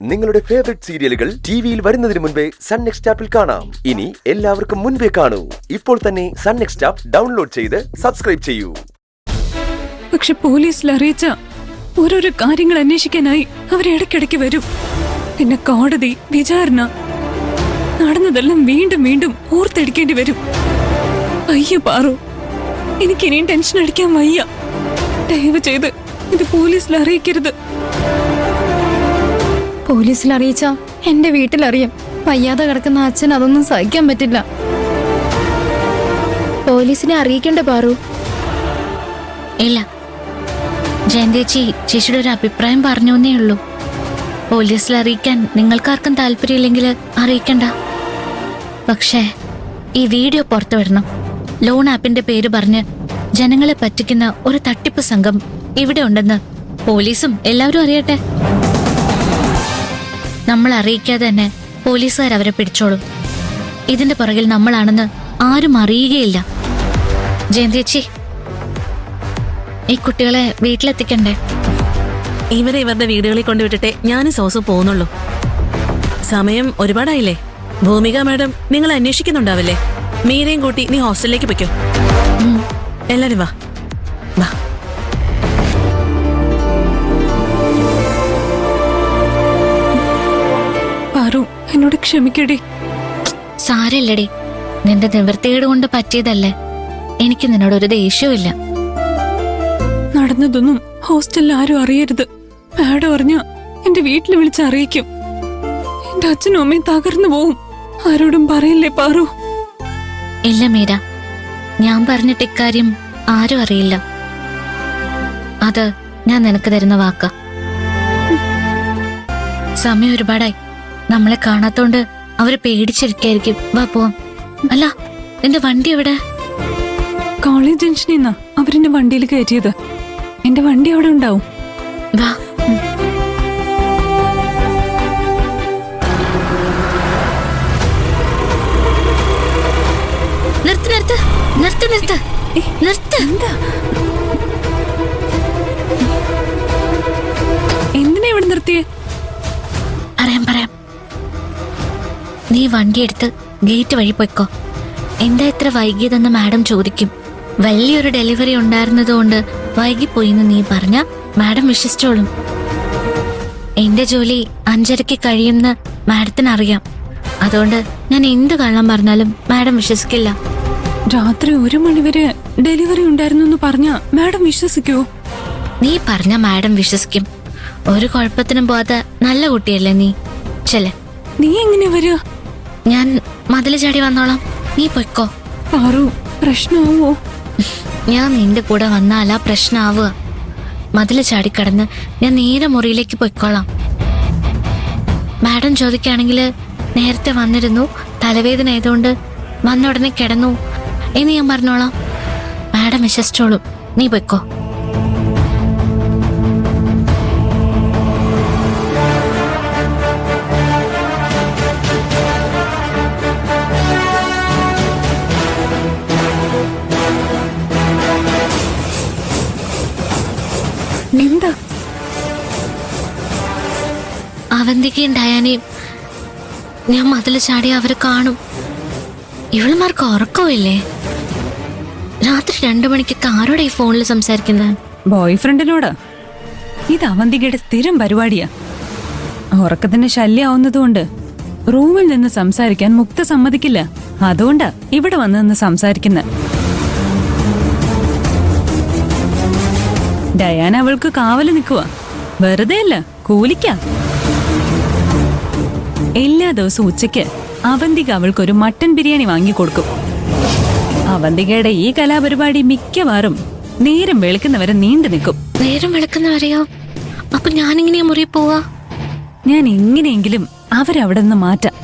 നിങ്ങളുടെ ഫേവറേറ്റ് സീരിയലുകൾ ടിവിയിൽ വരുന്നതിന് മുൻപേ സൺ നെക്സ്റ്റ് ആപ്പിൽ കാണാം. ഇനി എല്ലാവർക്കും മുൻപേ കാണൂ. ഇപ്പോൾ തന്നെ സൺ നെക്സ്റ്റ് ആപ്പ് ഡൗൺലോഡ് ചെയ്ത് സബ്സ്ക്രൈബ് ചെയ്യൂ. പക്ഷെ പോലീസിൽ അറിയിച്ച ഓരോരോ കാര്യങ്ങൾ അന്വേഷിക്കാനായി അവരെ ഇടയ്ക്കിടയ്ക്ക് വരും. പിന്നെ കോടതി, വിചാരണ, നടന്നതെല്ലാം വീണ്ടും വീണ്ടും ഓർത്തെടുക്കേണ്ടി വരും. അയ്യ പാറു, എനിക്കിനിയും ടെൻഷൻ അടിക്കാൻ വയ്യ. ദയവ് ചെയ്ത് ഇത് പോലീസിൽ അറിയിക്കരുത്. പോലീസിൽ അറിയിച്ച എന്റെ വീട്ടിലറിയാം. വയ്യാതെ കിടക്കുന്ന അച്ഛൻ അതൊന്നും സഹിക്കാൻ പറ്റില്ല. പോലീസിനെ അറിയിക്കണ്ട പാറു. ഇല്ല, ജയന്തേച്ചി ചേച്ചിയുടെ ഒരു അഭിപ്രായം പറഞ്ഞേ ഉള്ളൂ. പോലീസിൽ അറിയിക്കാൻ നിങ്ങൾക്കാർക്കും താല്പര്യമില്ലെങ്കിൽ അറിയിക്കണ്ട. പക്ഷേ ഈ വീഡിയോ പുറത്തു വിടണം. ലോൺ ആപ്പിന്റെ പേര് പറഞ്ഞ് ജനങ്ങളെ പറ്റിക്കുന്ന ഒരു തട്ടിപ്പ് സംഘം ഇവിടെ ഉണ്ടെന്ന് പോലീസും എല്ലാവരും അറിയട്ടെ. നമ്മൾ അറിയിക്കാതെ തന്നെ പോലീസുകാർ അവരെ പിടിച്ചോളും. ഇതിന്റെ പുറകിൽ നമ്മളാണെന്ന് ആരും അറിയുകയില്ല. ജയന്തേച്ചി, ഈ കുട്ടികളെ വീട്ടിലെത്തിക്കണ്ടേ? ഇവരുടെ വീടുകളിൽ കൊണ്ടുവിട്ടിട്ടേ ഞാനും സോസും പോകുന്നുള്ളൂ. സമയം ഒരുപാടായില്ലേ? ഭൂമിക മാഡം നിങ്ങൾ അന്വേഷിക്കുന്നുണ്ടാവില്ലേ? മീരയും കൂട്ടി നീ ഹോസ്റ്റലിലേക്ക് പൊയ്ക്കോ. എല്ലാരും വാ വാ. പാറു, എന്നോട് ക്ഷമിക്കടി. സാരല്ലടി, നിന്റെ നിവൃത്തികേട് കൊണ്ട് പറ്റിയതല്ലേ. എനിക്ക് നിന്നോടൊരു ദേഷ്യവും ഇല്ല. നടന്നതൊന്നും ഹോസ്റ്റലിൽ ആരും അറിയരുത്. മാഡം അറിഞ്ഞ എന്റെ വീട്ടിൽ വിളിച്ച് അറിയിക്കും. എന്റെ അച്ഛനും അമ്മയും തകർന്നു പോവും. ആരോടും പറയില്ലേ പാറു? ഇല്ല മീര, ഞാൻ പറഞ്ഞിട്ട് ഇക്കാര്യം ആരും അറിയില്ല. അത് ഞാൻ നിനക്ക് തരുന്ന വാക്ക. സമയം ഒരുപാടായി. നമ്മളെ കാണാത്തോണ്ട് അവര് പേടിച്ചിരിക്കായിരിക്കും. വാ പോവാം. അല്ല, എന്റെ വണ്ടി എവിടെ? കോളേജ് ജംഗ്ഷനിൽ നിന്നാ അവരെന്റെ വണ്ടിയിൽ കയറ്റിയത്. എന്റെ വണ്ടി അവിടെ ഉണ്ടാവും. വാ. നിർത്ത് നിർത്ത് നിർത്ത് നിർത്ത് നിർത്ത്. എന്തിനാ ഇവിടെ നിർത്തിയേ? പറയാം. നീ വണ്ടിയെടുത്ത് ഗേറ്റ് വഴി പോയിക്കോ. എന്താ ഇത്ര വൈകിയതെന്ന് മാഡം ചോദിക്കും. വലിയൊരു ഡെലിവറി ഉണ്ടായിരുന്നതുകൊണ്ട് വൈകിപ്പോയിന്ന് നീ പറഞ്ഞ മാഡം വിശ്വസിച്ചോളും. എന്റെ ജോലി 5:30 കഴിയുമെന്ന് മാഡത്തിന് അറിയാം. അതുകൊണ്ട് ഞാൻ എന്ത് കള്ളം പറഞ്ഞാലും മാഡം വിശ്വസിക്കില്ല. രാത്രി 1 മണിവരെ ഡെലിവറി ഉണ്ടായിരുന്നു എന്ന് പറഞ്ഞ മാഡം വിശ്വസിക്കുവോ? നീ പറഞ്ഞ മാഡം വിശ്വസിക്കും. ഒരു കുഴപ്പത്തിനും പോകാത്ത നല്ല കുട്ടിയല്ലേ നീ. ചെല്ലേ. നീ എങ്ങനെ വരിക? ഞാൻ മതില് ചാടി വന്നോളാം. നീ പൊയ്ക്കോ. പാറു, പ്രശ്നമാവോ? ഞാൻ നിന്റെ കൂടെ വന്നാലാ പ്രശ്നമാവുക. മതില് ചാടിക്കടന്ന് ഞാൻ നേരെ മുറിയിലേക്ക് പൊയ്ക്കോളാം. മാഡം ചോദിക്കുകയാണെങ്കിൽ നേരത്തെ വന്നിരുന്നു, തലവേദന ആയതുകൊണ്ട് വന്ന ഉടനെ കിടന്നു എന്ന് ഞാൻ പറഞ്ഞോളാം. മാഡം വിശ്വസിച്ചോളും. നീ പൊയ്ക്കോ. എന്താ? അവന്തികയും ഡയാനയും ഞാൻ മതില് ചാടി അവരെ കാണും. ഇവളുമാർക്ക് ഉറക്കമില്ലേ? രാത്രി 2 മണിക്കൊക്കെ ആരോടെ ഈ ഫോണിൽ സംസാരിക്കുന്നത്? ബോയ് ഫ്രണ്ടിനോടാ. ഇത് അവന്തികയുടെ സ്ഥിരം പരിപാടിയാ. ഉറക്കത്തിന്റെ ശല്യമാവുന്നതുകൊണ്ട് റൂമിൽ നിന്ന് സംസാരിക്കാൻ മുക്ത സമ്മതിക്കില്ല. അതുകൊണ്ടാ ഇവിടെ വന്ന് നിന്ന് സംസാരിക്കുന്ന. ഡയാന അവൾക്ക് കാവല് നിൽക്കുക. വെറുതെ അല്ല, കൂലിക്കാ. എല്ലാ ദിവസവും ഉച്ചയ്ക്ക് അവന്തിക അവൾക്കൊരു മട്ടൻ ബിരിയാണി വാങ്ങിക്കൊടുക്കും. അവന്തികയുടെ ഈ കലാപരിപാടി മിക്കവാറും നേരം വെളുക്കുന്നവരെ നീണ്ടു നിൽക്കും. നേരം വെളുക്കുന്നവരെയോ? അപ്പൊ ഞാനിങ്ങനെയാ മുറി പോവാ? ഞാൻ എങ്ങനെയെങ്കിലും അവരവിടെ നിന്ന് മാറ്റാം.